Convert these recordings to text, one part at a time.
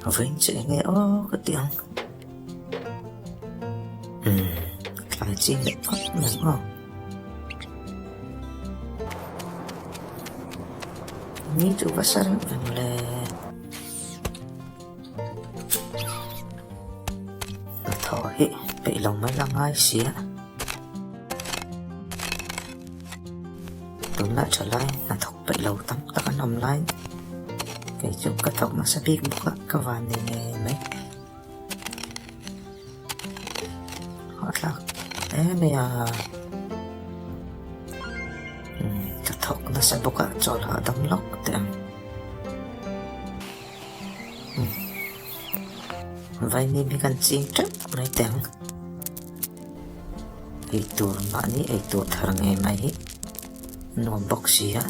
Vinh chị nghe ô cái tiếng lại chi lại phát đúng không? Ni tu pasar vele thôi bị lòng mấy lăng ai xía đúng lại trở lại là thọc bị lâu tắm ta có nằm lại cái chỗ cái thọc nó sẽ biết một các bạn này mấy họ là thế bây giờ cái thọc nó sẽ bốc cả cho là đóng lóc tiền vậy nên mình cần xin trước này tiền ấy tuổi mà ní ấy tuổi thằng em ấy nó bốc xía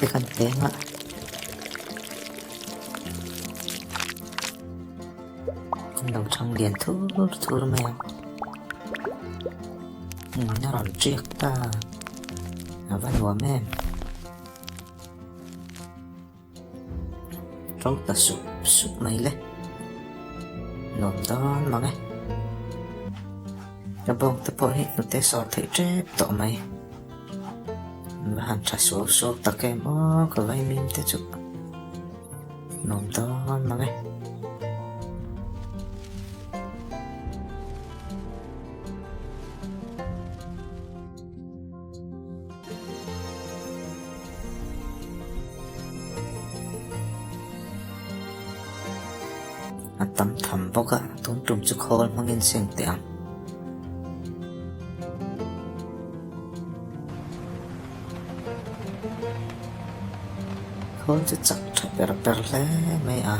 cái con tên ạ đầu trong điện thu mèo nó còn triệt ta văn hóa em trong ta sụp mấy lên nôm đó mà nghe cái bông ta bỏ hết nó té sọt thấy chết tổ mày và hàng trả số ta kèm ó có vay mình té chụp nôm đó mà nghe tắm thầm bốc ạ tốn trùng chút khô mang in xuyên tiền khô chút chắc chắc bèo lé mấy à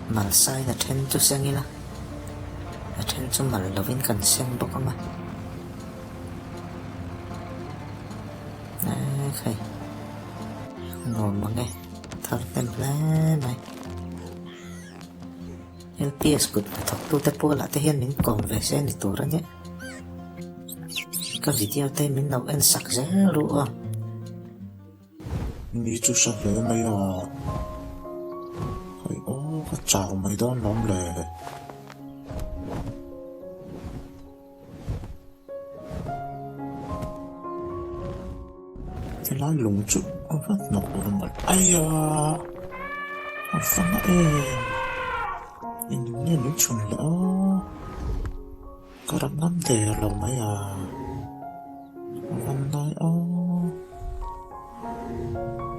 mà sai là trên chút xem đi là trên chút mà là viên cần xem bốc không mà khay ngồi mà nghe thật tên lá này el pies cụt thật tu tế bố lại thể hiện mình còn về xe này tổ ra nhé cái video tay mình đâu em sạc giá luôn你做實嘢未啊？係哦，個罩咪當諗咧。cái lái lùng chút ông phát nọc rồi mà ai à ông phát em đừng nên nói chuyện lỡ có đập nắm tè lòng mấy à ông văn nói ô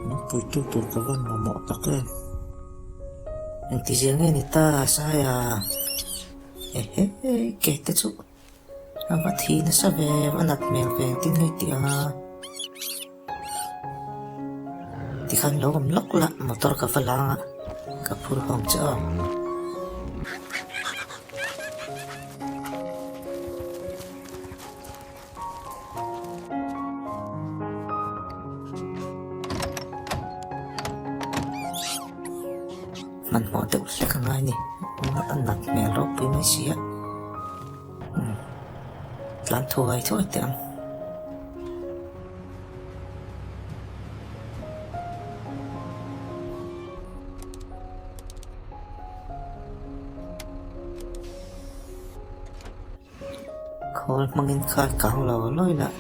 nó cười tu cái văn mà mọ tắc em thì riêng người ta sai à kể tới chút và thì nó sẽ về và đặt mèo về tin người tia thì khăn lâu cầm lóc lạ motor ka pala ka puro hong cho mình bỏ tự sẽ không ai nè nó ăn đặt mẹ lóc với mấy xía làm thôi tiệm khôi mangin khai cáo lò lôi lại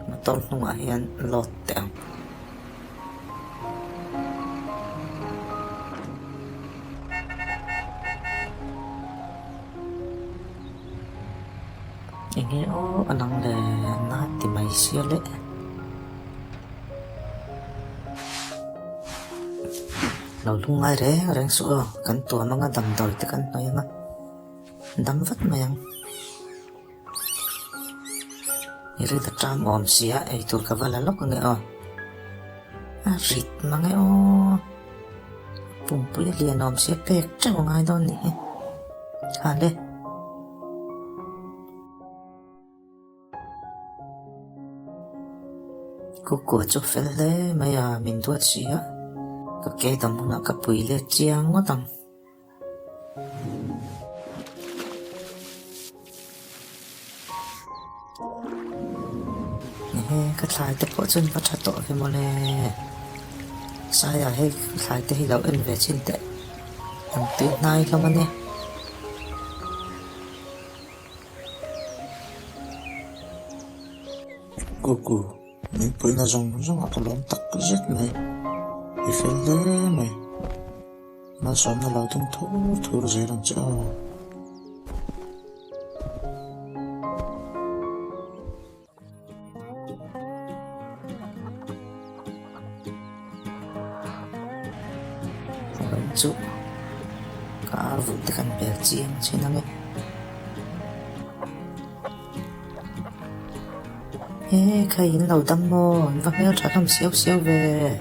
mà tôn không ai ăn lọt tẹo anh nghe ô anh đang để nát thì mày xia lệ lâu lung ai đấy rèn sủa cắn tua mà ngã đầm đồi tới cắn nói ngã đâm vắt mày ini tak tram om sia itu kavala lok nge o rit mange o pumpu ya lian om sia pek chang ngai don ni hale cô của chú phê lê mày à mình đuổi xí á cái kế tầm nó cái bụi lê chiang quá tầm nè cái lại tới bộ chân bắt chặt tội cái món này sai à hay lại tới lâu in về trên tệ thằng tuyệt này không anh nè Cô mình bữa nào rong cái lon tắc cái rất này thì phải lẽ mày mà sao nó lao tung thú gì làm cho chú cả vụ tới căn bè chiên trên năng ấy ê khai in lầu tâm mô và mèo trả làm xéo xéo về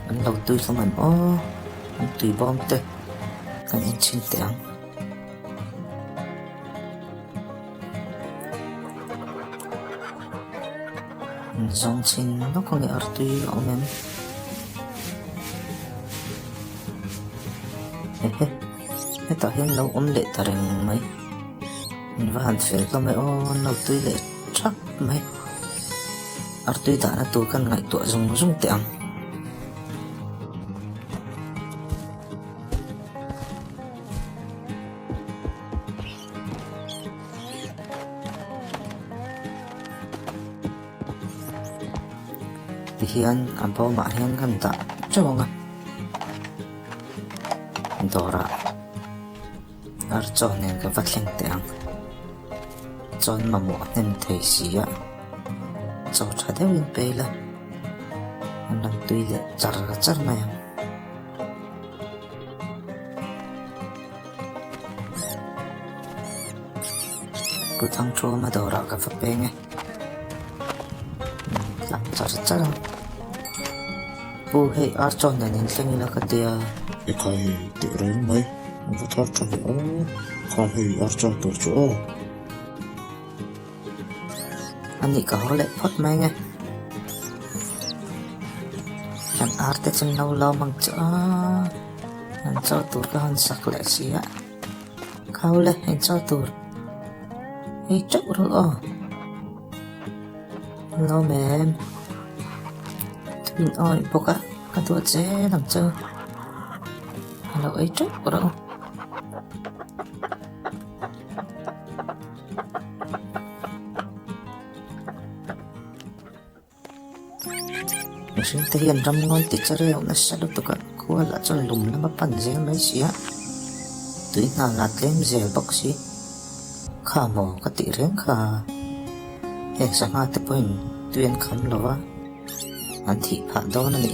anh lầu tươi không anh ô anh tùy bom tê anh em xin tiếng dòng xin nó có nghĩa ở tùy ông em cái tao hiện lâu ôm lệ ta rằng mấy và hẳn phải có mấy ô lâu tươi lệ chắc mấy ở tùy ta là tôi cần ngại tuổi dùng tiếng thì hiện anh bảo mà hiện gần ta cho mọi người Dora ar chon nên cái vật linh tiếng chon mà mua nem thấy gì á cho cha đeo in bê là anh đang tùy lệ char này cứ thằng chua mà Dora cái vật bê nghe làm char bu hey ar chon nên linh là cái tia cái khai tự rồi mày nó phải thoát cho nó khai ở cho tổ chỗ anh nghĩ có lệ phật mấy nghe anh ar te chân lâu mang cho anh cho tụt cái hòn sặc lệ xí á khâu lệ anh cho tụt ấy chắc rồi lâu mềm thuyền oi bốc á cái tuột dễ làm chơi lâu ấy chắc rồi mình thể hiện trong ngôi tiết cho rêu nó sẽ được tụi các cô là cho lùm nó bắt bắn dễ mấy xí á tuy nào là thêm dễ bọc xí khá mồ các tỷ riêng khá hệ sáng hạ tập hình tuyên khám lỗ á anh thị phản đô nó nỉ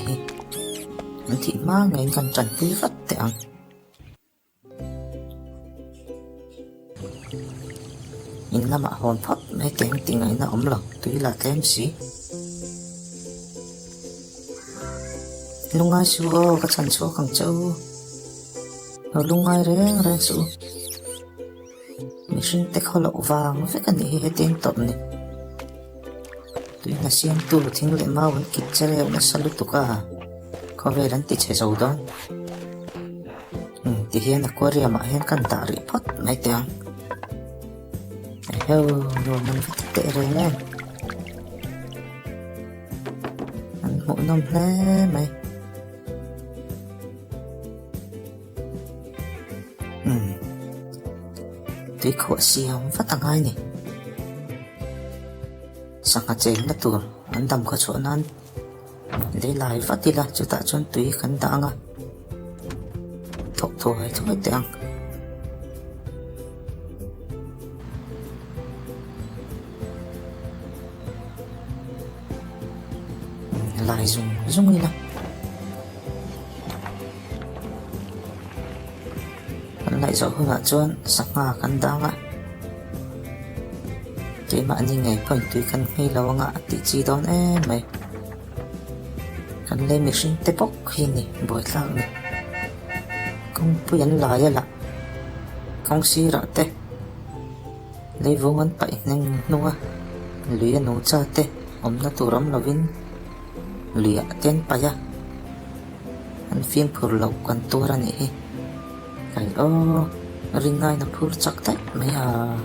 anh thị má ngay gần trần quý vắt tẹng nhìn là mà hồn phất mấy tiếng tiếng ấy nó ấm lòng tuy là thêm xí lung ai xua cái chân xua càng châu rồi lung ai reng xua mình xin tách họ lậu vàng phải cần đi hết tiếng tận này tuy là xiên tu tiếng lệ mau vẫn kịp chơi leo nó sao lúc tụ cả có về đánh tít chạy dầu đó thì hiện là qua ria mà hiện cần tạ rỉ phất mấy tiếng heo rồi mình phải tệ rồi nè ăn mỗi năm thế mày tuy khổ xiêm phát tăng ai nè sang hạt chén là tuồng ăn đầm có chỗ ăn lấy lại phát đi là cho ta chọn tùy khăn tăng à thọc thôi tiếng lại dùng đi nào lại rõ hơn là chọn sắc ngà khăn tăng à cái mà anh ngày phần tùy khăn hay lâu ngã tí chi đó nè mày khăn lên mình xin tế bốc khi nè bồi sao nè không biết lại là không xí rõ tê lấy vô ngân bậy nên nua lìa nụ cha tê ông nó tụ rắm là vin lìa tên baya anh phiên phur lộc quan tua ra nè cái ô ring ngay nó phur chắc đấy mấy à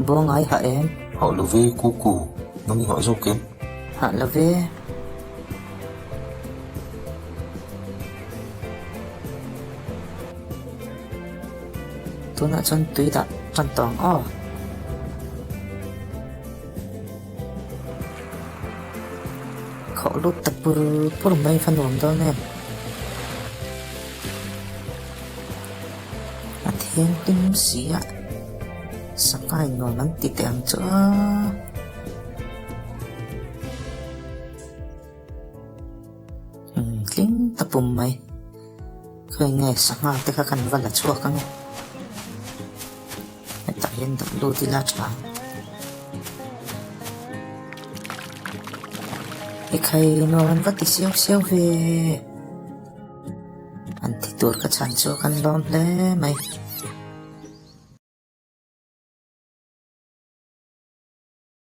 buông ai hả em Họ là về cô cụ, nó nghĩ họ dâu kém. hả là về tôi đã chân tùy đã chân toàn o khó lúc tập buru mấy phần hồn đó nè thiên tinh sĩ ạ sáng ngày ngồi nắng tì tèm chỗ lính tập bùm mày khơi nghe sáng ngày tới các khăn văn là chua các nghe tại hiện tập đô tì la trả cái khay nó vẫn vắt tì xéo xéo về anh thì tuột cả chán cho khăn lom lé mày